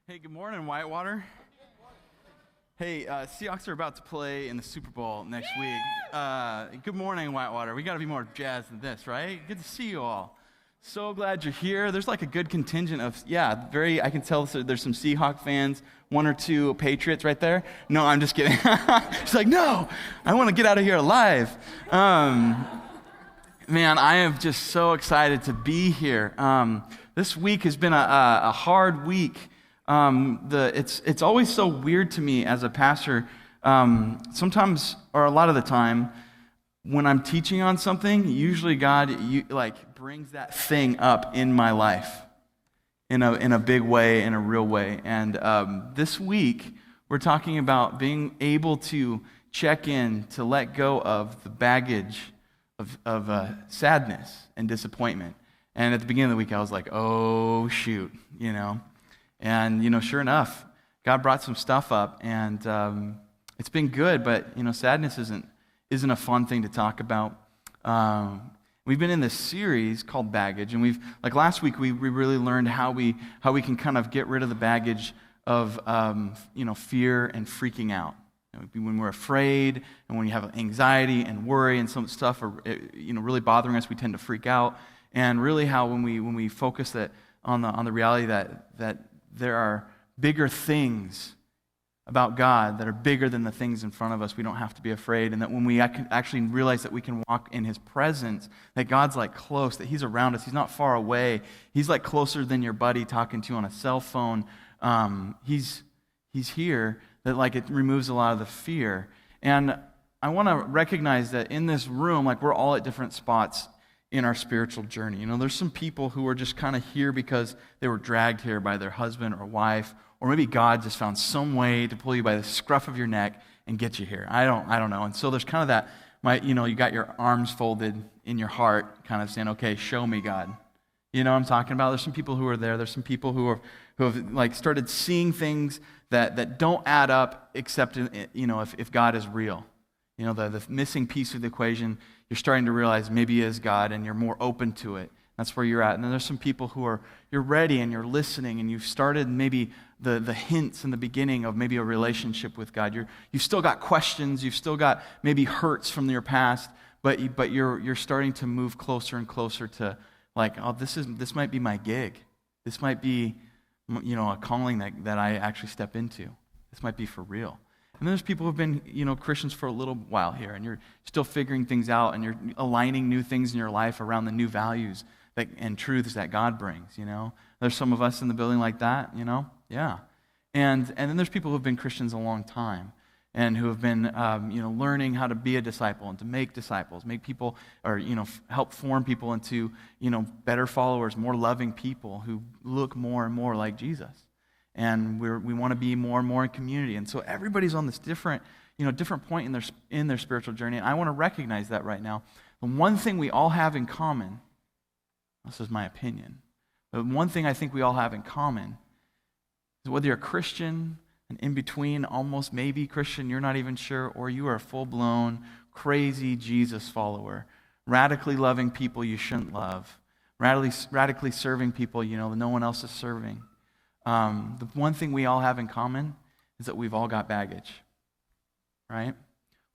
Hey, good morning, Whitewater. Hey, Seahawks are about to play in the Super Bowl next week. Good morning, Whitewater. We got to be more jazzed than this, right? Good to see you all. So glad you're here. There's like a good contingent of, I can tell there's some Seahawk fans, one or two Patriots right there. No, I'm just kidding. She's like, no, I want to get out of here alive. Man, I am just so excited to be here. This week has been a hard week. It's always so weird to me as a pastor. Sometimes, or a lot of the time, when I'm teaching on something, usually God brings that thing up in my life in a big way, in a real way. And this week, we're talking about being able to check in, to let go of the baggage of sadness and disappointment. And at the beginning of the week, I was like, oh, shoot, And, sure enough, God brought some stuff up, and it's been good, but, sadness isn't a fun thing to talk about. We've been in this series called Baggage, and last week, we really learned how we can kind of get rid of the baggage of, fear and freaking out. When we're afraid, and when you have anxiety and worry, and some stuff are, really bothering us, we tend to freak out. And really how when we focus on the reality that there are bigger things about God that are bigger than the things in front of us, we don't have to be afraid. And that when we actually realize that we can walk in His presence, that God's close, that He's around us, He's not far away. He's closer than your buddy talking to you on a cell phone. He's here, that it removes a lot of the fear. And I want to recognize that in this room, we're all at different spots in our spiritual journey. There's some people who are just kind of here because they were dragged here by their husband or wife, or maybe God just found some way to pull you by the scruff of your neck and get you here. I don't know. And so there's kind of that, you got your arms folded in your heart, kind of saying, okay, show me, God. You know what I'm talking about? There's some people who are there. There's some people who have started seeing things that don't add up, except if God is real. The missing piece of the equation, you're starting to realize maybe He is God, and you're more open to it. That's where you're at. And then there's some people you're ready and you're listening, and you've started maybe the hints in the beginning of maybe a relationship with God. You've still got questions, you've still got maybe hurts from your past, but you're starting to move closer and closer to this might be my gig. This might be a calling that I actually step into. This might be for real. And then there's people who've been, Christians for a little while here, and you're still figuring things out, and you're aligning new things in your life around the new values and truths that God brings, There's some of us in the building like that, Yeah. And then there's people who've been Christians a long time, and who have been, learning how to be a disciple and to make disciples, make people, or, help form people into, better followers, more loving people who look more and more like Jesus. And we want to be more and more in community. And so everybody's on this different point in their spiritual journey. And I want to recognize that right now. The one thing we all have in common, this is my opinion, but one thing I think we all have in common is whether you're a Christian, an in-between, almost maybe Christian, you're not even sure, or you are a full-blown, crazy Jesus follower, radically loving people you shouldn't love, radically serving people that no one else is serving. The one thing we all have in common is that we've all got baggage, right?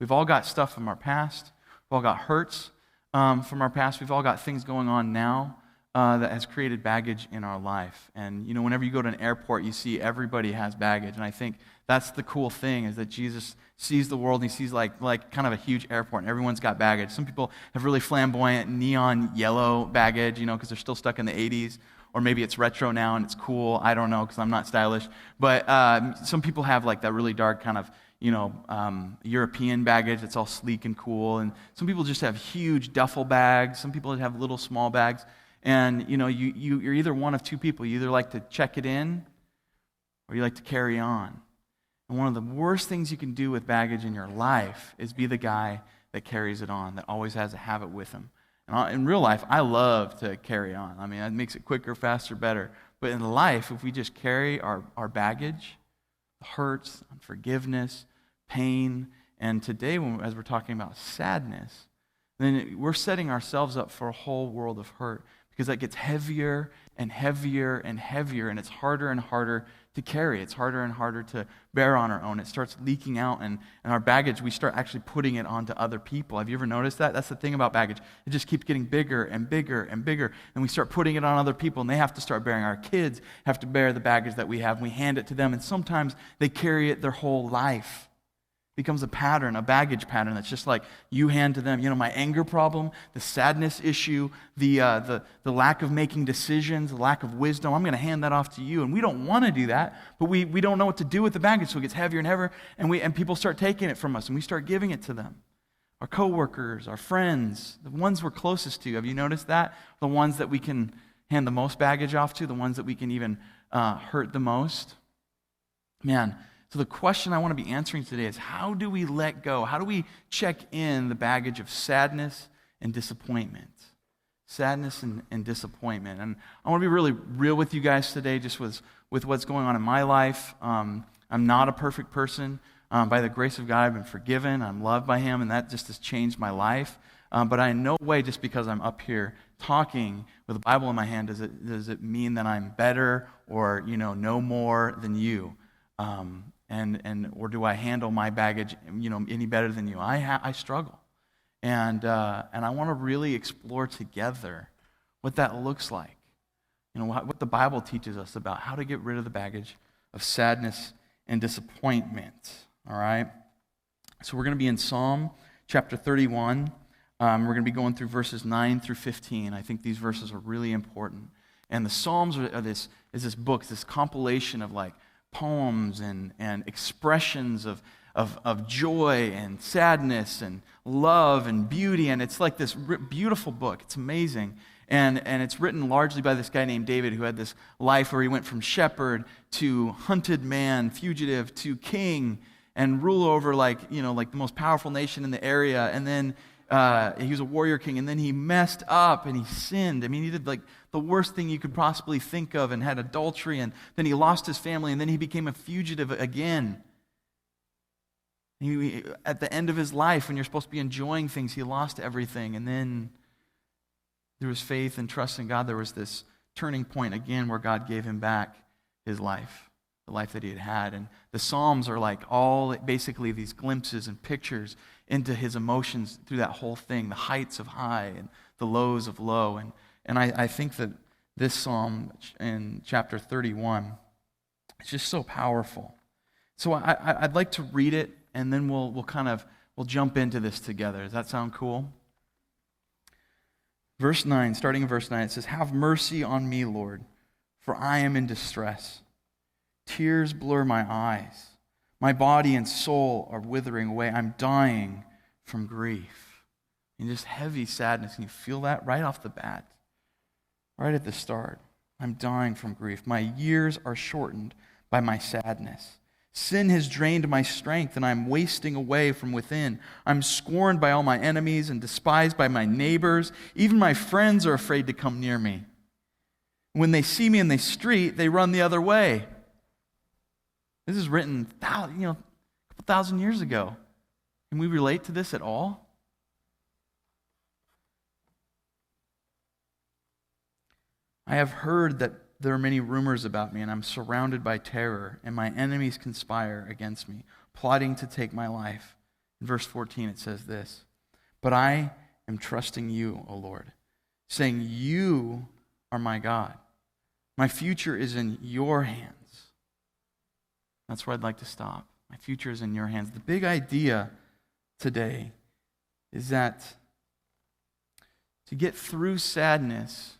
We've all got stuff from our past. We've all got hurts from our past. We've all got things going on now that has created baggage in our life. And, whenever you go to an airport, you see everybody has baggage. And I think that's the cool thing, is that Jesus sees the world and He sees like kind of a huge airport, and everyone's got baggage. Some people have really flamboyant neon yellow baggage, because they're still stuck in the 80s. Or maybe it's retro now and it's cool. I don't know, because I'm not stylish. But some people have that really dark kind of, European baggage that's all sleek and cool. And some people just have huge duffel bags. Some people have little small bags. And, you're either one of two people. You either like to check it in, or you like to carry on. And one of the worst things you can do with baggage in your life is be the guy that carries it on, that always has to have it with him. In real life, I love to carry on. I mean, it makes it quicker, faster, better. But in life, if we just carry our baggage, hurts, unforgiveness, pain, and today, as we're talking about sadness, then we're setting ourselves up for a whole world of hurt, because that gets heavier and heavier and heavier, and it's harder and harder to carry. It's harder and harder to bear on our own. It starts leaking out, and our baggage, we start actually putting it onto other people. Have you ever noticed that? That's the thing about baggage. It just keeps getting bigger and bigger and bigger, and we start putting it on other people, and they have to start bearing. Our kids have to bear the baggage that we have, and we hand it to them, and sometimes they carry it their whole life. Becomes a pattern, a baggage pattern that's just like you hand to them. My anger problem, the sadness issue, the lack of making decisions, the lack of wisdom, I'm going to hand that off to you. And we don't want to do that, but we don't know what to do with the baggage, so it gets heavier and heavier, and people start taking it from us, and we start giving it to them. Our coworkers, our friends, the ones we're closest to. Have you noticed that? The ones that we can hand the most baggage off to, the ones that we can even hurt the most. Man. So the question I want to be answering today is, how do we let go? How do we check in the baggage of sadness and disappointment? Sadness and disappointment. And I want to be really real with you guys today, just with what's going on in my life. I'm not a perfect person. By the grace of God, I've been forgiven. I'm loved by Him, and that just has changed my life. But I in no way, just because I'm up here talking with a Bible in my hand, does it mean that I'm better or know more than you. Or do I handle my baggage, any better than you? I struggle, and I want to really explore together what that looks like. What the Bible teaches us about how to get rid of the baggage of sadness and disappointment. All right. So we're going to be in Psalm chapter 31. We're going to be going through verses 9 through 15. I think these verses are really important. And the Psalms is this book, this compilation of poems and expressions of joy and sadness and love and beauty, and it's like this beautiful book. It's amazing, and it's written largely by this guy named David, who had this life where he went from shepherd to hunted man, fugitive to king, and rule over the most powerful nation in the area, and then he was a warrior king, and then he messed up and he sinned. I mean, he did the worst thing you could possibly think of and had adultery, and then he lost his family, and then he became a fugitive again. At the end of his life, when you're supposed to be enjoying things, he lost everything, and then through his faith and trust in God, there was this turning point again where God gave him back his life, the life that he had had. And the Psalms are all basically these glimpses and pictures into his emotions through that whole thing, the heights of high and the lows of low. And I think that this psalm in chapter 31 is just so powerful. So I'd like to read it, and then we'll jump into this together. Does that sound cool? Verse 9, starting in verse 9, it says, "Have mercy on me, Lord, for I am in distress. Tears blur my eyes. My body and soul are withering away. I'm dying from grief." And just heavy sadness. And you feel that right off the bat, right at the start. I'm dying from grief. My years are shortened by my sadness. Sin has drained my strength, and I'm wasting away from within. I'm scorned by all my enemies and despised by my neighbors. Even my friends are afraid to come near me. When they see me in the street, they run the other way. This is written, a couple thousand years ago. Can we relate to this at all? I have heard that there are many rumors about me, and I'm surrounded by terror, and my enemies conspire against me, plotting to take my life. In verse 14, it says this, "But I am trusting you, O Lord, saying, you are my God. My future is in your hands." That's where I'd like to stop. My future is in your hands. The big idea today is that to get through sadness,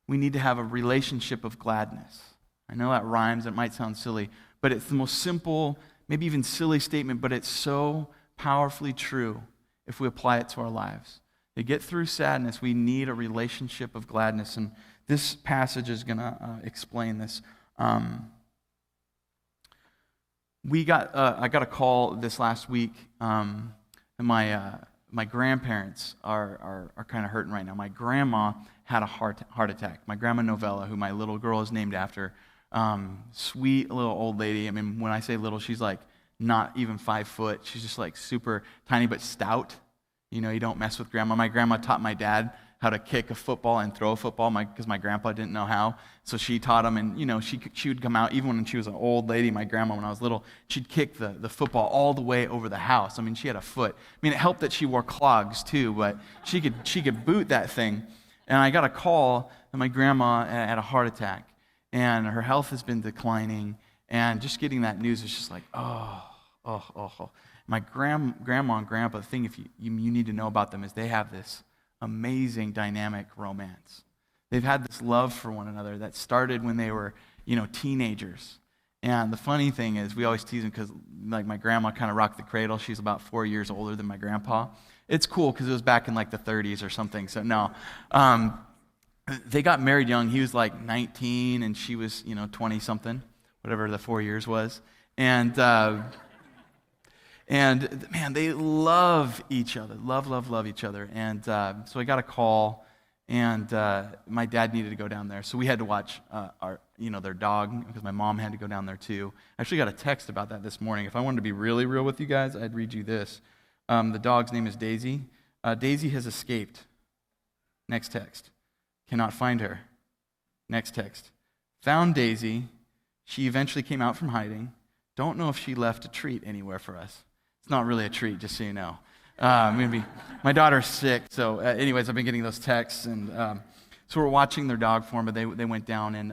we need to have a relationship of gladness. I know that rhymes, it might sound silly, but it's the most simple, maybe even silly statement, but it's so powerfully true if we apply it to our lives. To get through sadness, we need a relationship of gladness, and this passage is going to explain this. I got a call this last week, and my grandparents are kind of hurting right now. My grandma had a heart attack. My grandma Novella, who my little girl is named after, sweet little old lady. I mean, when I say little, she's not even 5 foot. She's just super tiny but stout. You don't mess with grandma. My grandma taught my dad how to kick a football and throw a football, because my grandpa didn't know how. So she taught him, and she would come out, even when she was an old lady, my grandma, when I was little, she'd kick the football all the way over the house. I mean, she had a foot. I mean, it helped that she wore clogs too, but she could boot that thing. And I got a call that my grandma had a heart attack, and her health has been declining, and just getting that news was just like, oh. My grandma and grandpa, the thing you need to know about them is they have this amazing dynamic romance. They've had this love for one another that started when they were, teenagers. And the funny thing is, we always tease them because, like, my grandma kind of rocked the cradle. She's about 4 years older than my grandpa. It's cool because it was back in, like, the 30s or something. So, no. They got married young. He was, like, 19, and she was, 20-something, whatever the 4 years was. And man, they love each other, love each other. And so I got a call, and my dad needed to go down there. So we had to watch their dog, because my mom had to go down there too. I actually got a text about that this morning. If I wanted to be really real with you guys, I'd read you this. The dog's name is Daisy. Daisy has escaped. Next text. Cannot find her. Next text. Found Daisy. She eventually came out from hiding. Don't know if she left a treat anywhere for us. It's not really a treat, just so you know. Maybe my daughter's sick, so anyways, I've been getting those texts, and so we're watching their dog form, but they went down, and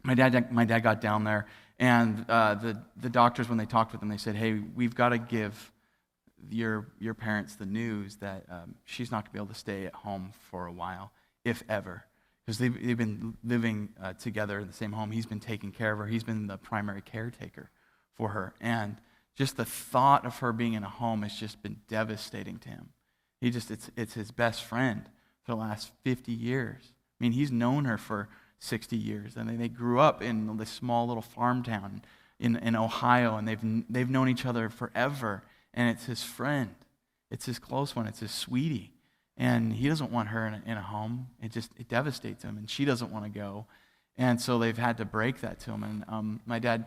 my dad got down there, and the doctors, when they talked with them, they said, hey, we've got to give your parents the news that she's not going to be able to stay at home for a while, if ever, because they've been living together in the same home. He's been taking care of her. He's been the primary caretaker for her, and just the thought of her being in a home has just been devastating to him. It's his best friend for the last 50 years. I mean, he's known her for 60 years, and they grew up in this small little farm town in Ohio, and they've known each other forever, and it's his friend. It's his close one. It's his sweetie, and he doesn't want her in a home. It devastates him, and she doesn't want to go, and so they've had to break that to him. And my dad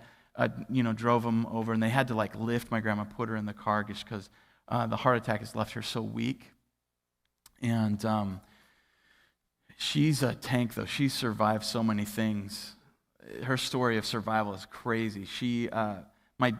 drove them over, and they had to lift my grandma, put her in the car just because the heart attack has left her so weak. And she's a tank, though. She survived so many things. Her story of survival is crazy. She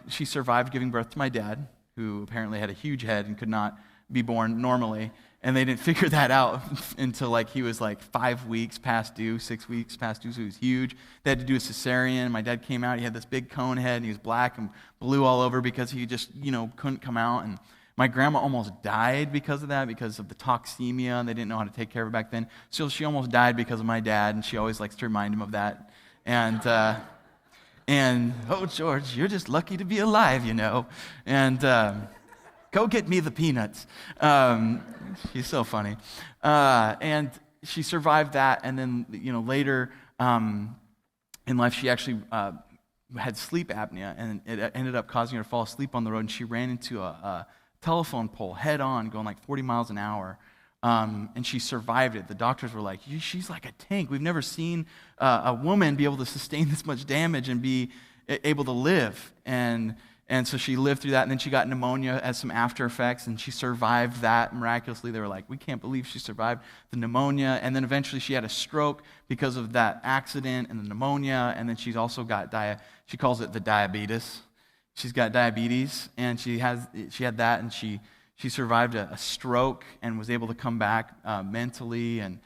survived giving birth to my dad, who apparently had a huge head and could not be born normally. And they didn't figure that out until he was 5 weeks past due, 6 weeks past due, so he was huge. They had to do a cesarean. My dad came out, he had this big cone head, and he was black and blue all over because he just, couldn't come out. And my grandma almost died because of that, because of the toxemia, and they didn't know how to take care of her back then. So she almost died because of my dad, and she always likes to remind him of that. And oh, George, you're just lucky to be alive, And go get me the peanuts. She's so funny. And she survived that, and then, later in life, she actually had sleep apnea, and it ended up causing her to fall asleep on the road, and she ran into a telephone pole head on, going 40 miles an hour, and she survived it. The doctors were like, she's like a tank. We've never seen a woman be able to sustain this much damage and be able to live. And so she lived through that, and then she got pneumonia as some after effects, and she survived that miraculously. They were like, we can't believe she survived the pneumonia. And then eventually she had a stroke because of that accident and the pneumonia, and then she's also got she calls it the diabetes. She's got diabetes, and she had that, and she survived a stroke and was able to come back mentally and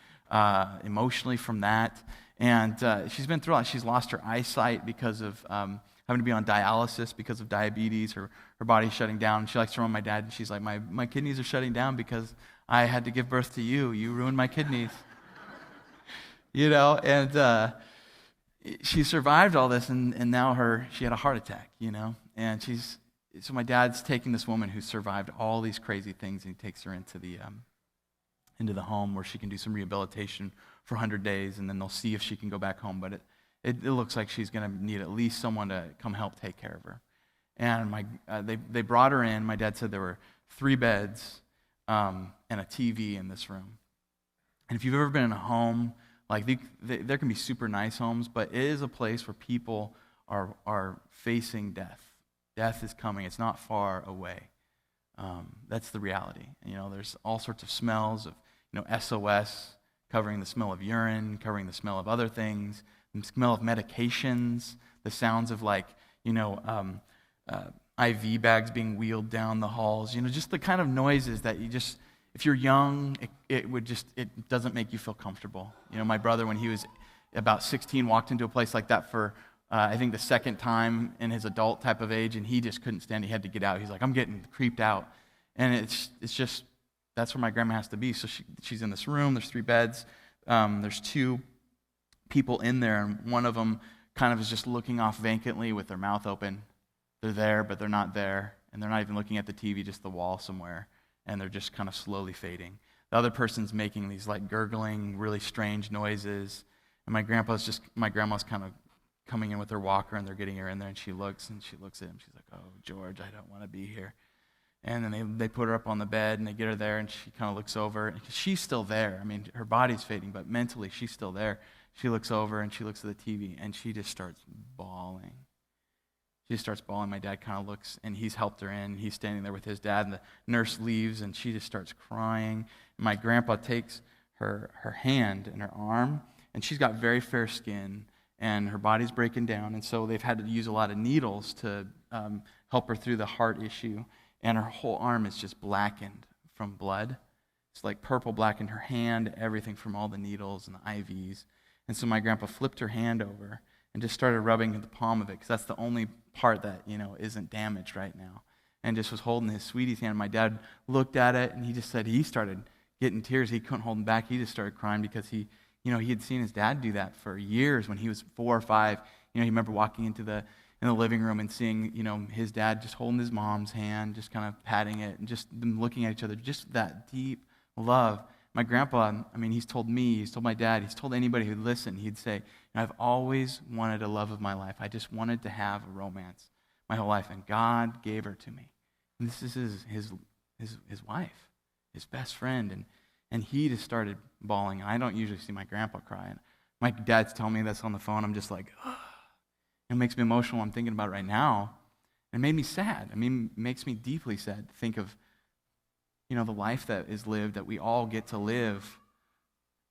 emotionally from that. And she's been through a lot. She's lost her eyesight because of having to be on dialysis because of diabetes. Her body's shutting down. She likes to remind my dad, and she's like, my kidneys are shutting down because I had to give birth to you. You ruined my kidneys. And she survived all this, and now she had a heart attack, And so my dad's taking this woman who survived all these crazy things, and he takes her into the home where she can do some rehabilitation for 100 days, and then they'll see if she can go back home. But it looks like she's going to need at least someone to come help take care of her. And they brought her in. My dad said there were 3 beds and a TV in this room. And if you've ever been in a home, there can be super nice homes, but it is a place where people are facing death. Death is coming. It's not far away. That's the reality. There's all sorts of smells of SOS, covering the smell of urine, covering the smell of other things, the smell of medications, the sounds of IV bags being wheeled down the halls, just the kind of noises that if you're young, it doesn't make you feel comfortable. My brother, when he was about 16, walked into a place like that for, I think, the second time in his adult type of age, and he just couldn't stand it. He had to get out. He's like, I'm getting creeped out. And it's just, that's where my grandma has to be. So she's in this room. There's 3 beds. There's 2 people in there, and one of them kind of is just looking off vacantly with their mouth open. They're there, but they're not there. And they're not even looking at the TV, just the wall somewhere. And they're just kind of slowly fading. The other person's making these gurgling, really strange noises. And my grandma's kind of coming in with her walker, and they're getting her in there, and she looks at him. She's like, oh, George, I don't want to be here. And then they put her up on the bed, and they get her there, and she kind of looks over. And she's still there. I mean, her body's fading, but mentally she's still there. She looks over, and she looks at the TV, and she just starts bawling. She just starts bawling. My dad kind of looks, and he's helped her in. He's standing there with his dad, and the nurse leaves, and she just starts crying. And my grandpa takes her hand and her arm, and she's got very fair skin, and her body's breaking down, and so they've had to use a lot of needles to help her through the heart issue, and her whole arm is just blackened from blood. It's like purple black in her hand, everything from all the needles and the IVs. And so my grandpa flipped her hand over and just started rubbing the palm of it, because that's the only part that, isn't damaged right now, and just was holding his sweetie's hand. My dad looked at it, and he just said he started getting tears. He couldn't hold them back. He just started crying because he had seen his dad do that for years when he was 4 or 5. He remember walking into the living room and seeing, his dad just holding his mom's hand, just kind of patting it, and just them looking at each other, just that deep love. My grandpa, he's told me, he's told my dad, he's told anybody who'd listen, he'd say, I've always wanted a love of my life. I just wanted to have a romance my whole life, and God gave her to me. And this is his wife, his best friend, and he just started bawling. I don't usually see my grandpa crying. My dad's telling me this on the phone. I'm just like, ugh. It makes me emotional. I'm thinking about it right now. It made me sad. It makes me deeply sad to think of, the life that is lived, that we all get to live.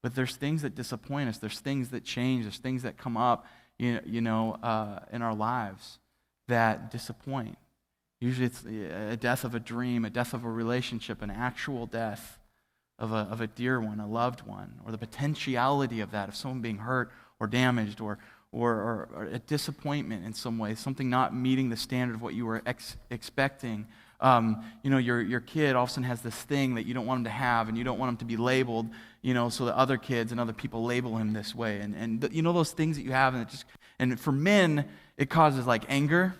But there's things that disappoint us. There's things that change. There's things that come up, in our lives that disappoint. Usually it's a death of a dream, a death of a relationship, an actual death of a dear one, a loved one, or the potentiality of that, of someone being hurt or damaged, or a disappointment in some way, something not meeting the standard of what you were expecting. Your kid all of a sudden has this thing that you don't want him to have, and you don't want him to be labeled, so that other kids and other people label him this way. And those things that you have, and for men, it causes anger.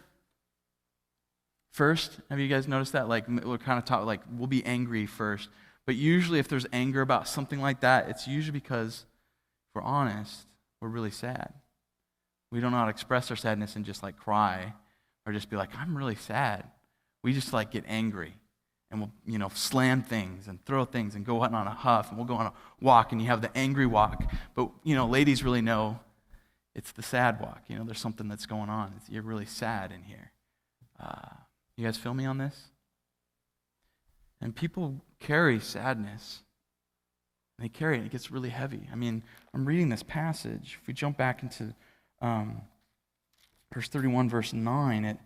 First, have you guys noticed that? We're kind of taught, we'll be angry first. But usually if there's anger about something like that, it's usually because, if we're honest, we're really sad. We don't know how to express our sadness and just cry, or just be like, I'm really sad. We just get angry, and we'll slam things and throw things and go out on a huff, and we'll go on a walk, and you have the angry walk. But ladies really know it's the sad walk. There's something that's going on. You're really sad in here. You guys feel me on this? And people carry sadness. They carry it. It gets really heavy. I'm reading this passage. If we jump back into verse 31, verse 9, it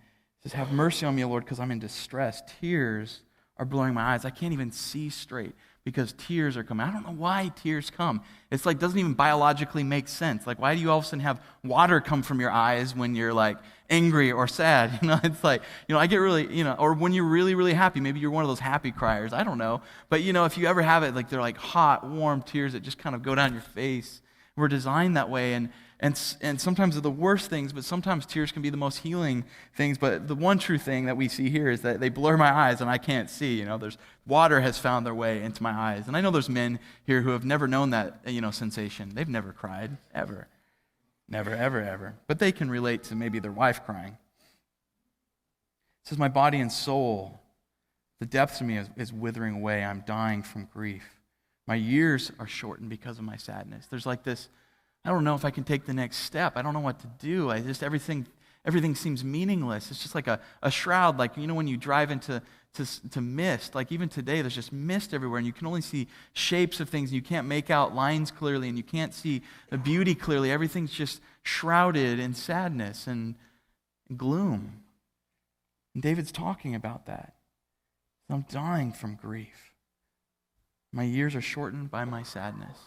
says, have mercy on me, O Lord, because I'm in distress. Tears are blurring my eyes. I can't even see straight because tears are coming. I don't know why tears come. It's doesn't even biologically make sense. Why do you all of a sudden have water come from your eyes when you're angry or sad? It's I get really, or when you're really, really happy. Maybe you're one of those happy criers. I don't know. But if you ever have it, they're hot, warm tears that just kind of go down your face. We're designed that way, and sometimes they're the worst things, but sometimes tears can be the most healing things. But the one true thing that we see here is that they blur my eyes and I can't see. There's water has found their way into my eyes. And I know there's men here who have never known that, sensation. They've never cried, ever. Never, ever, ever. But they can relate to maybe their wife crying. It says, my body and soul, the depths of me is withering away. I'm dying from grief. My years are shortened because of my sadness. There's this, I don't know if I can take the next step. I don't know what to do. Everything everything seems meaningless. It's just like a shroud, like, when you drive into mist, like even today, there's just mist everywhere, and you can only see shapes of things, and you can't make out lines clearly, and you can't see the beauty clearly. Everything's just shrouded in sadness and gloom. And David's talking about that. I'm dying from grief. My years are shortened by my sadness.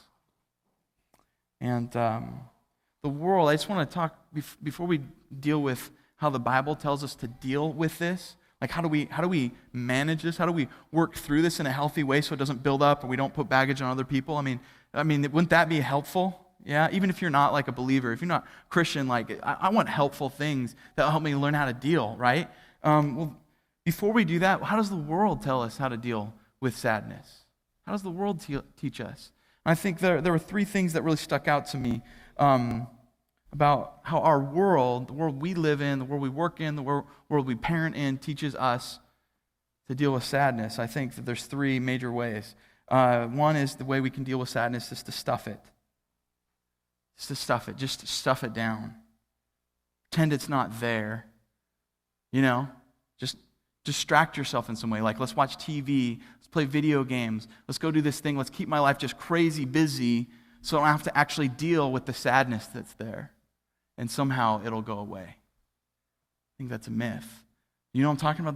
And the world, I just want to talk, before we deal with how the Bible tells us to deal with this, like how do we manage this? How do we work through this in a healthy way so it doesn't build up and we don't put baggage on other people? I mean, wouldn't that be helpful? Yeah, even if you're not like a believer, if you're not Christian, like I want helpful things that help me learn how to deal, right? Well, before we do that, how does the world tell us how to deal with sadness? How does the world teach us? And I think there were three things that really stuck out to me about how our world, the world we live in, the world we work in, the world we parent in, teaches us to deal with sadness. I think that there's three major ways. One is the way we can deal with sadness is to stuff it. Just to stuff it. Just to stuff it down. Pretend it's not there. Just distract yourself in some way. Like, let's watch TV. Let's play video games. Let's go do this thing. Let's keep my life just crazy busy so I don't have to actually deal with the sadness that's there. And somehow it'll go away. I think that's a myth. You know what I'm talking about?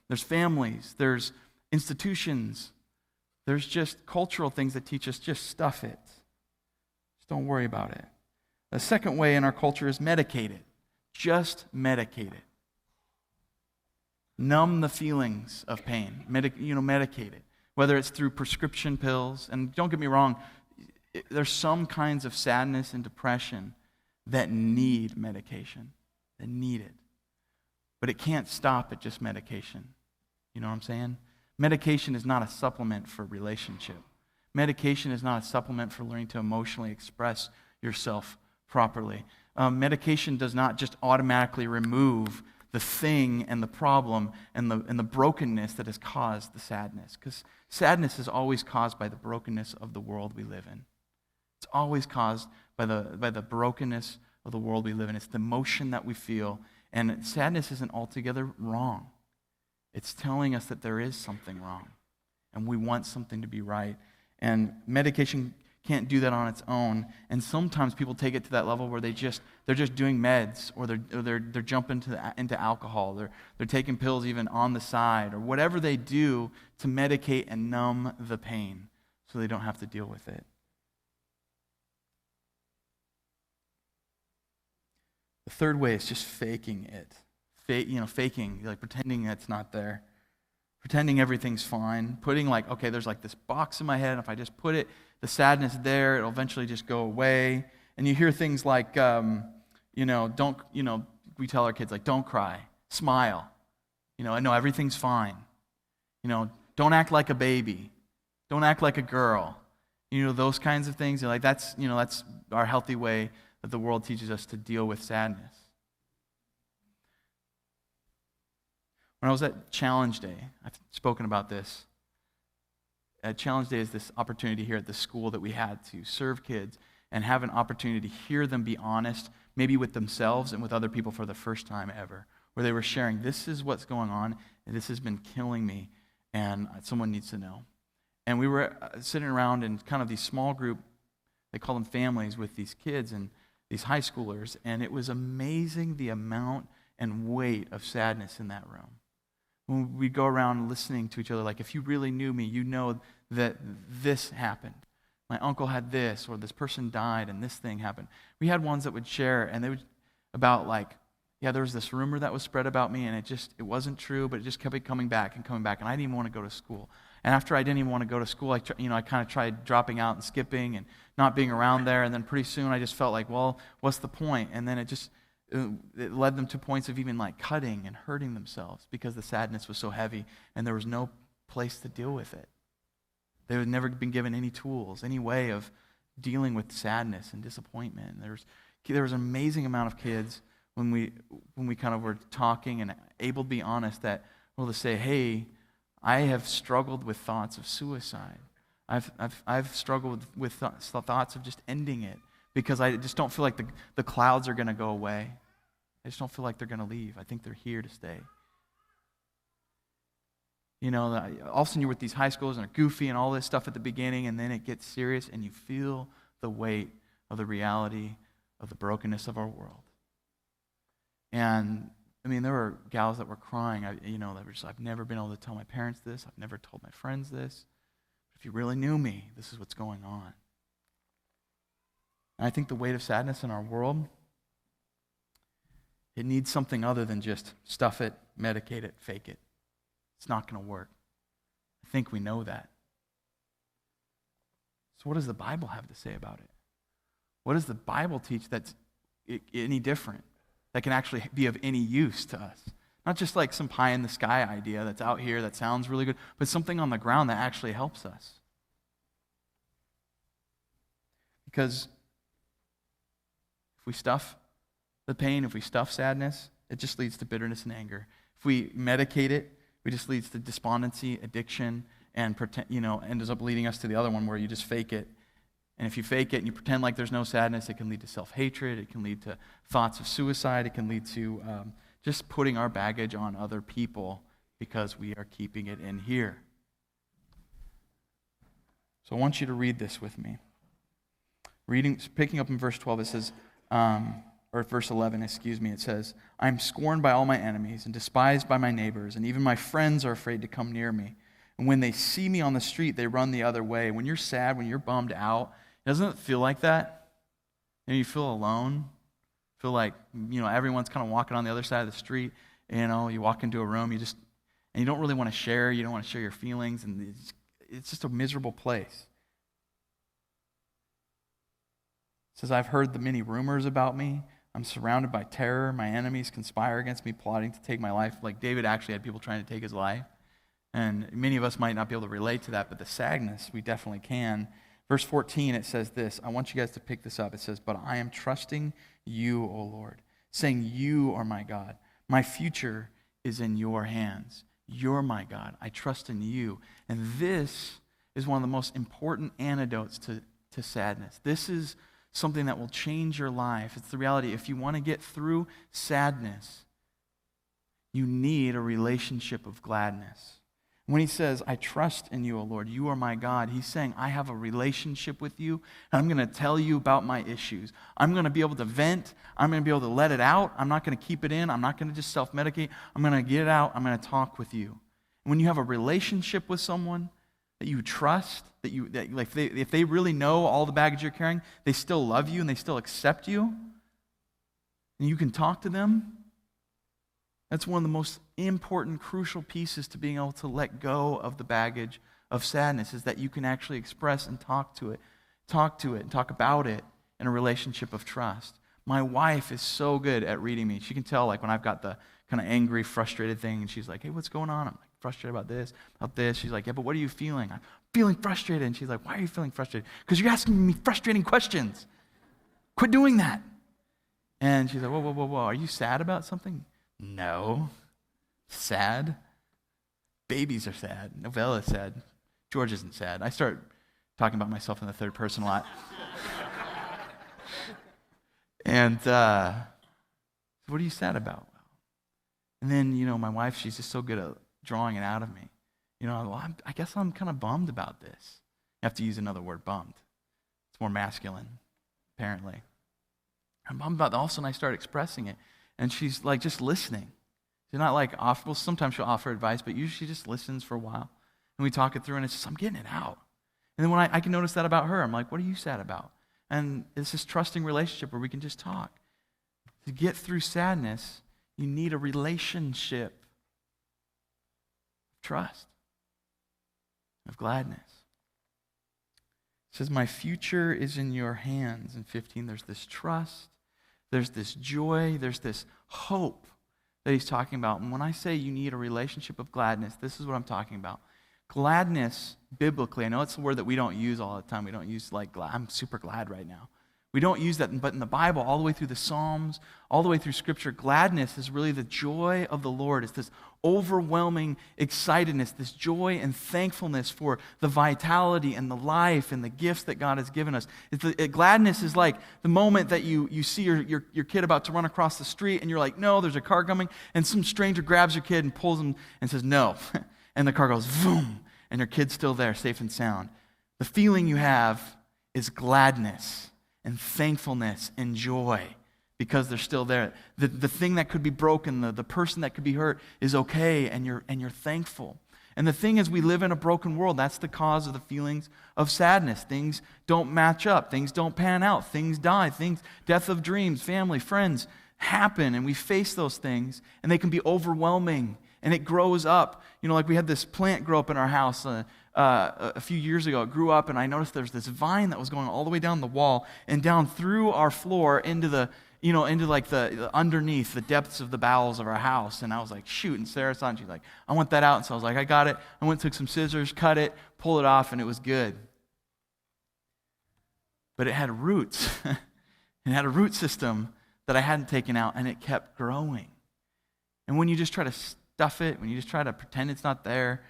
There's families. There's institutions. There's just cultural things that teach us just stuff it. Just don't worry about it. The second way in our culture is medicate it. Just medicate it. Numb the feelings of pain. Medicate it. Whether it's through prescription pills. And don't get me wrong, there's some kinds of sadness and depression that need medication. That need it. But it can't stop at just medication. You know what I'm saying? Medication is not a supplement for relationship. Medication is not a supplement for learning to emotionally express yourself properly. Medication does not just automatically remove the thing and the problem and the brokenness that has caused the sadness. Because sadness is always caused by the brokenness of the world we live in. It's always caused by the brokenness of the world we live in. It's the emotion that we feel. And sadness isn't altogether wrong. It's telling us that there is something wrong. And we want something to be right. And medication can't do that on its own. And sometimes people take it to that level where they're just doing meds, or they're jumping into alcohol. They're taking pills even on the side, or whatever they do to medicate and numb the pain so they don't have to deal with it. The third way is just faking it. Faking, like pretending it's not there. Pretending everything's fine. Putting okay, there's this box in my head, and if I just put the sadness there, it'll eventually just go away. And you hear things like, we tell our kids, don't cry, smile. I know everything's fine. Don't act like a baby. Don't act like a girl. Those kinds of things. That's our healthy way that the world teaches us to deal with sadness. When I was at Challenge Day, I've spoken about this. Challenge Day is this opportunity here at the school that we had to serve kids and have an opportunity to hear them be honest, maybe with themselves and with other people for the first time ever, where they were sharing, this is what's going on, and this has been killing me, and someone needs to know. And we were sitting around in kind of these small group, they call them families, with these kids and these high schoolers, and it was amazing the amount and weight of sadness in that room. When we go around listening to each other, if you really knew me, you know that this happened. My uncle had this, or this person died, and this thing happened. We had ones that would share, and they would about there was this rumor that was spread about me, and it wasn't true, but it just kept coming back, and I didn't even want to go to school. And after I didn't even want to go to school, I kind of tried dropping out and skipping and not being around there, and then pretty soon I just felt well, what's the point? And then it led them to points of even cutting and hurting themselves because the sadness was so heavy and there was no place to deal with it. They had never been given any tools, any way of dealing with sadness and disappointment. There was an amazing amount of kids when we kind of were talking and able to be honest that, to say, hey, I have struggled with thoughts of suicide. I've struggled with thoughts of just ending it because I just don't feel like the clouds are going to go away. I just don't feel like they're going to leave. I think they're here to stay. You know, all of a sudden you're with these high schools and they're goofy and all this stuff at the beginning, and then it gets serious and you feel the weight of the reality of the brokenness of our world. And I mean, there were gals that were crying, that were just, I've never been able to tell my parents this. I've never told my friends this. If you really knew me, this is what's going on. And I think the weight of sadness in our world, it needs something other than just stuff it, medicate it, fake it. It's not going to work. I think we know that. So what does the Bible have to say about it? What does the Bible teach that's any different, that can actually be of any use to us? Not just like some pie in the sky idea that's out here that sounds really good, but something on the ground that actually helps us. Because if we stuff the pain, if we stuff sadness, it just leads to bitterness and anger. If we medicate it, it just leads to despondency, addiction, and ends up leading us to the other one where you just fake it. And if you fake it and you pretend like there's no sadness, it can lead to self-hatred, it can lead to thoughts of suicide, it can lead to just putting our baggage on other people because we are keeping it in here. So I want you to read this with me. Picking up in verse 12, it says, or verse 11, it says, I am scorned by all my enemies and despised by my neighbors, and even my friends are afraid to come near me. And when they see me on the street, they run the other way. When you're sad, when you're bummed out, doesn't it feel like that? You feel alone. Feel like, everyone's kind of walking on the other side of the street. You walk into a room, and you don't really want to share. You don't want to share your feelings, and it's just a miserable place. It says, I've heard the many rumors about me. I'm surrounded by terror. My enemies conspire against me, plotting to take my life. Like David actually had people trying to take his life. And many of us might not be able to relate to that, but the sadness, we definitely can. Verse 14, it says this. I want you guys to pick this up. It says, but I am trusting you, O Lord, saying you are my God. My future is in your hands. You're my God. I trust in you. And this is one of the most important antidotes to sadness. This is something that will change your life. It's the reality. If you want to get through sadness, you need a relationship of gladness. When he says, I trust in you, O Lord, you are my God, he's saying, I have a relationship with you, and I'm going to tell you about my issues. I'm going to be able to vent. I'm going to be able to let it out. I'm not going to keep it in. I'm not going to just self-medicate. I'm going to get it out. I'm going to talk with you. And when you have a relationship with someone that you trust, if they really know all the baggage you're carrying, they still love you and they still accept you, and you can talk to them, that's one of the most important, crucial pieces to being able to let go of the baggage of sadness, is that you can actually express and talk to it and talk about it in a relationship of trust. My wife is so good at reading me. She can tell like when I've got the kind of angry, frustrated thing, and she's like, hey, what's going on? I'm like, frustrated about this, about this. She's like, yeah, but what are you feeling? I'm feeling frustrated. And she's like, why are you feeling frustrated? Because you're asking me frustrating questions. Quit doing that. And she's like, whoa. Are you sad about something? No. Sad? Babies are sad. Novella's sad. George isn't sad. I start talking about myself in the third person a lot. And what are you sad about? And then, my wife, she's just so good at drawing it out of me. I guess I'm kind of bummed about this. You have to use another word, bummed. It's more masculine, apparently. I'm bummed about it. All of a sudden I start expressing it. And she's like just listening. She's not like sometimes she'll offer advice, but usually she just listens for a while. And we talk it through, and it's just, I'm getting it out. And then when I can notice that about her, I'm like, what are you sad about? And it's this trusting relationship where we can just talk. To get through sadness, you need a relationship of trust, of gladness. It says, my future is in your hands. In 15, there's this trust, there's this joy, there's this hope that he's talking about. And when I say you need a relationship of gladness, this is what I'm talking about. Gladness, biblically, I know it's a word that we don't use all the time. We don't use like, I'm super glad right now. We don't use that, but in the Bible, all the way through the Psalms, all the way through Scripture, gladness is really the joy of the Lord. It's this overwhelming excitedness, this joy and thankfulness for the vitality and the life and the gifts that God has given us. Gladness is like the moment that you see your kid about to run across the street, and you're like, no, there's a car coming, and some stranger grabs your kid and pulls him and says, no. And the car goes, boom, and your kid's still there, safe and sound. The feeling you have is gladness and thankfulness and joy because they're still there. The thing that could be broken, the person that could be hurt is okay, and you're thankful. And the thing is, we live in a broken world. That's the cause of the feelings of sadness. Things don't match up. Things don't pan out. Things die. Death of dreams, family, friends happen, and we face those things, and they can be overwhelming, and it grows up. Like we had this plant grow up in our house a few years ago. It grew up, and I noticed there's this vine that was going all the way down the wall and down through our floor into the underneath the depths of the bowels of our house. And I was like, shoot. And Sarah saw it, and she's like, I want that out. And so I was like, I got it. I went, took some scissors, cut it, pulled it off, and it was good. But it had roots. It had a root system that I hadn't taken out, and it kept growing. And when you just try to stuff it, when you just try to pretend it's not there,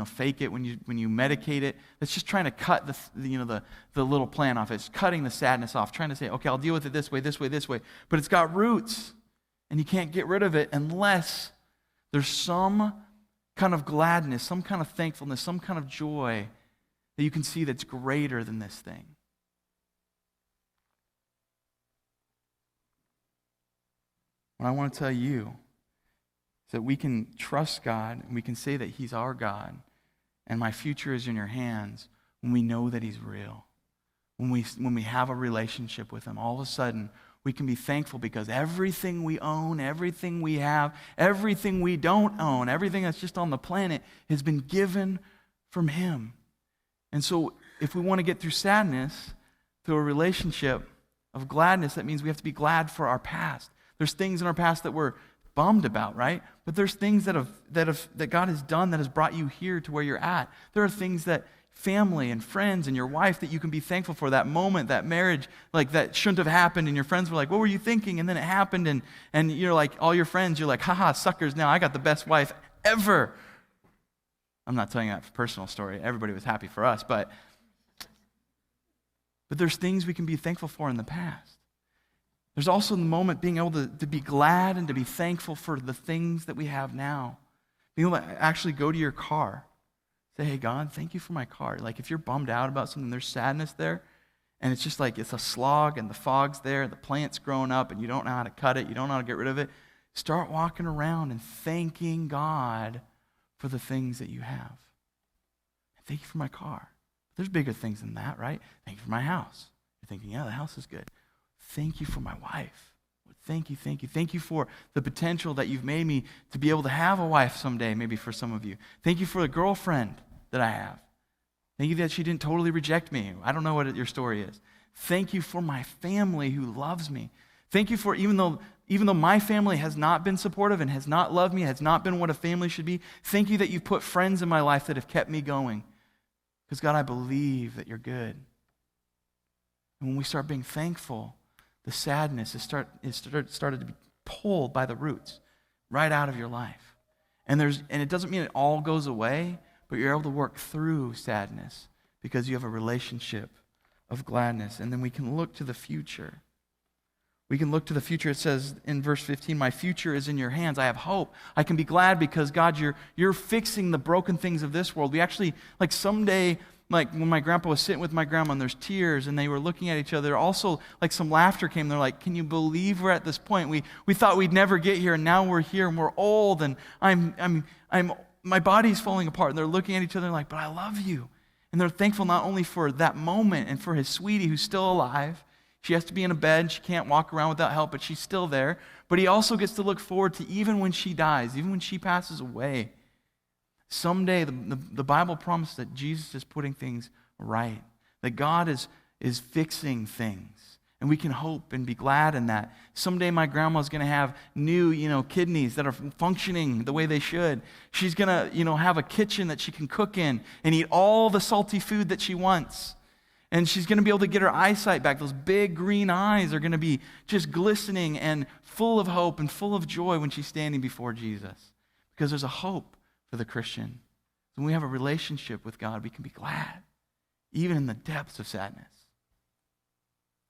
fake it, when you medicate it, that's just trying to cut the little plant off. It's cutting the sadness off, trying to say, okay, I'll deal with it this way, this way, this way. But it's got roots, and you can't get rid of it unless there's some kind of gladness, some kind of thankfulness, some kind of joy that you can see that's greater than this thing. What I want to tell you is that we can trust God, and we can say that He's our God, and my future is in your hands when we know that He's real. When we have a relationship with Him, all of a sudden we can be thankful because everything we own, everything we have, everything we don't own, everything that's just on the planet has been given from Him. And so if we want to get through sadness, through a relationship of gladness, that means we have to be glad for our past. There's things in our past that we're bummed about, right? But there's things that God has done that has brought you here to where you're at. There are things that family and friends and your wife that you can be thankful for. That moment, that marriage, like that shouldn't have happened, and your friends were like, what were you thinking? And then it happened, and you're like, all your friends, you're like, haha, suckers, now I got the best wife ever. I'm not telling you that personal story. Everybody was happy for us, but there's things we can be thankful for in the past. There's also the moment being able to be glad and to be thankful for the things that we have now. Being able to actually go to your car. Say, hey, God, thank you for my car. Like if you're bummed out about something, there's sadness there, and it's just like it's a slog and the fog's there, the plant's growing up, and you don't know how to cut it, you don't know how to get rid of it. Start walking around and thanking God for the things that you have. Thank you for my car. There's bigger things than that, right? Thank you for my house. You're thinking, yeah, the house is good. Thank you for my wife. Thank you, thank you. Thank you for the potential that you've made me to be able to have a wife someday, maybe for some of you. Thank you for the girlfriend that I have. Thank you that she didn't totally reject me. I don't know what your story is. Thank you for my family who loves me. Thank you for, even though my family has not been supportive and has not loved me, has not been what a family should be, thank you that you've put friends in my life that have kept me going. Because God, I believe that you're good. And when we start being thankful, the sadness started to be pulled by the roots right out of your life. And it doesn't mean it all goes away, but you're able to work through sadness because you have a relationship of gladness. And then we can look to the future. We can look to the future. It says in verse 15, my future is in your hands. I have hope. I can be glad because, God, you're fixing the broken things of this world. We actually, like someday, like when my grandpa was sitting with my grandma and there's tears and they were looking at each other, also like some laughter came. They're like, can you believe we're at this point? We thought we'd never get here, and now we're here and we're old, and my body's falling apart. And they're looking at each other like, but I love you. And they're thankful not only for that moment and for his sweetie who's still alive. She has to be in a bed. She can't walk around without help, but she's still there. But he also gets to look forward to even when she dies, even when she passes away. Someday, the Bible promises that Jesus is putting things right, that God is fixing things. And we can hope and be glad in that. Someday my grandma's going to have new, kidneys that are functioning the way they should. She's going to, have a kitchen that she can cook in and eat all the salty food that she wants. And she's going to be able to get her eyesight back. Those big green eyes are going to be just glistening and full of hope and full of joy when she's standing before Jesus. Because there's a hope for the Christian. When we have a relationship with God, we can be glad, even in the depths of sadness.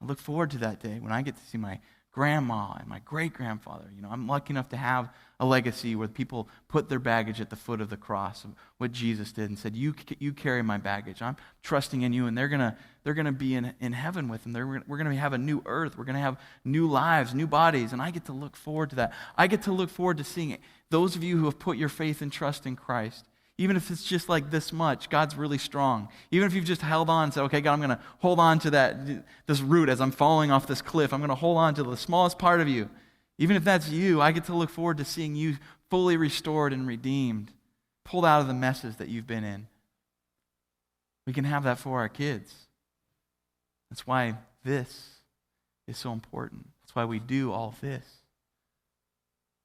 I look forward to that day when I get to see my grandma and my great-grandfather. I'm lucky enough to have a legacy where people put their baggage at the foot of the cross of what Jesus did and said, you carry my baggage. I'm trusting in you, and they're gonna be in heaven with him. We're going to have a new earth. We're going to have new lives, new bodies, and I get to look forward to that. I get to look forward to seeing it. Those of you who have put your faith and trust in Christ, even if it's just like this much, God's really strong. Even if you've just held on and said, okay, God, I'm going to hold on to this root as I'm falling off this cliff. I'm going to hold on to the smallest part of you. Even if that's you, I get to look forward to seeing you fully restored and redeemed, pulled out of the messes that you've been in. We can have that for our kids. That's why this is so important. That's why we do all this.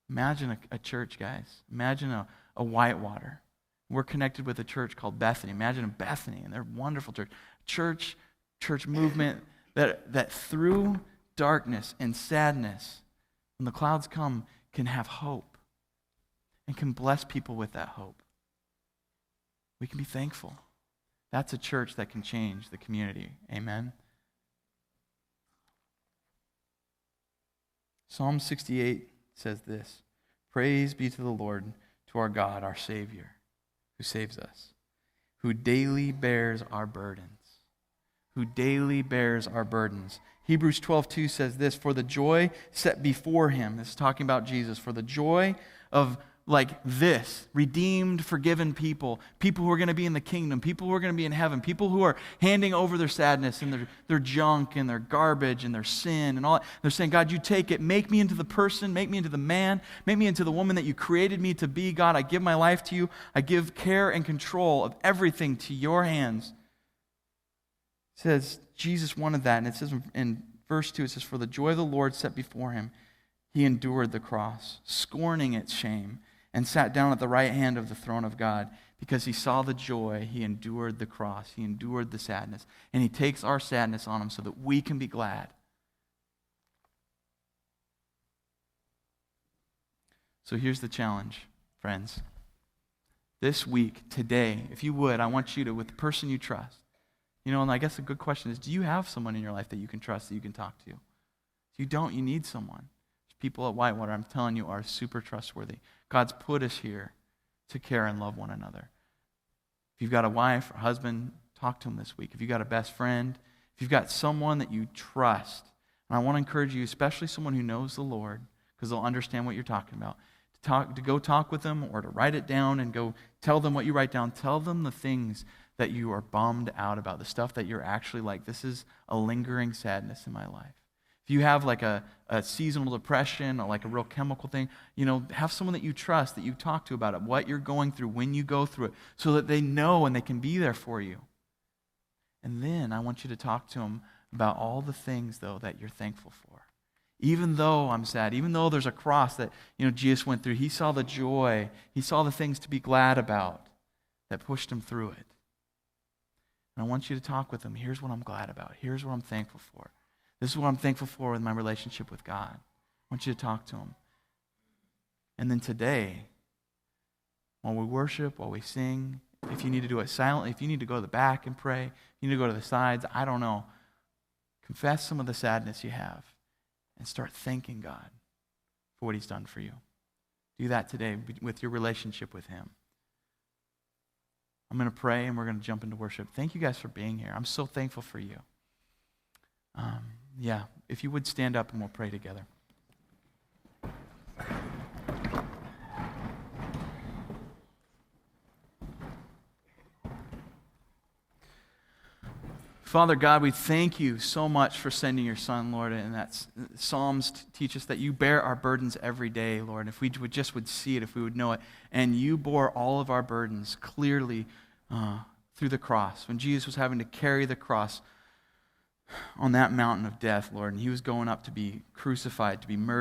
Imagine a church, guys. Imagine a Whitewater. We're connected with a church called Bethany. Imagine a Bethany, and they're a wonderful church movement that through darkness and sadness, when the clouds come, can have hope and can bless people with that hope. We can be thankful. That's a church that can change the community. Amen. Psalm 68 says this, "Praise be to the Lord, to our God, our Savior, who saves us, who daily bears our burdens." Who daily bears our burdens. Hebrews 12:2 says this, "For the joy set before him," this is talking about Jesus, "for the joy of redeemed, forgiven people who are going to be in the kingdom, people who are going to be in heaven, people who are handing over their sadness and their junk and their garbage and their sin and all that. They're saying, God, you take it, make me into the person, make me into the man, make me into the woman that you created me to be. God, I give my life to you. I give care and control of everything to your hands." It says Jesus wanted that, and it says in verse 2, it says, "For the joy of the Lord set before him, he endured the cross, scorning its shame, and sat down at the right hand of the throne of God. Because he saw the joy, he endured the cross, he endured the sadness, and he takes our sadness on him so that we can be glad." So here's the challenge, friends. This week, today, if you would, I want you to, with the person you trust, and I guess a good question is, do you have someone in your life that you can trust, that you can talk to? If you don't, you need someone. People at Whitewater, I'm telling you, are super trustworthy. God's put us here to care and love one another. If you've got a wife or husband, talk to them this week. If you've got a best friend, if you've got someone that you trust, and I want to encourage you, especially someone who knows the Lord, because they'll understand what you're talking about, to go talk with them or to write it down and go tell them what you write down. Tell them the things that you are bummed out about, the stuff that you're actually like, this is a lingering sadness in my life. If you have like a seasonal depression or like a real chemical thing, have someone that you trust, that you talk to about it, what you're going through, when you go through it, so that they know and they can be there for you. And then I want you to talk to them about all the things, though, that you're thankful for. Even though I'm sad, even though there's a cross that, Jesus went through, he saw the joy, he saw the things to be glad about that pushed him through it. And I want you to talk with them. Here's what I'm glad about. Here's what I'm thankful for. This is what I'm thankful for with my relationship with God. I want you to talk to him. And then today, while we worship, while we sing, if you need to do it silently, if you need to go to the back and pray, if you need to go to the sides, I don't know. Confess some of the sadness you have and start thanking God for what he's done for you. Do that today with your relationship with him. I'm going to pray and we're going to jump into worship. Thank you guys for being here. I'm so thankful for you. If you would stand up and we'll pray together. Father God, we thank you so much for sending your Son, Lord, and that Psalms teach us that you bear our burdens every day, Lord. If we would see it, if we would know it, and you bore all of our burdens clearly through the cross. When Jesus was having to carry the cross on that mountain of death, Lord, and he was going up to be crucified, to be murdered.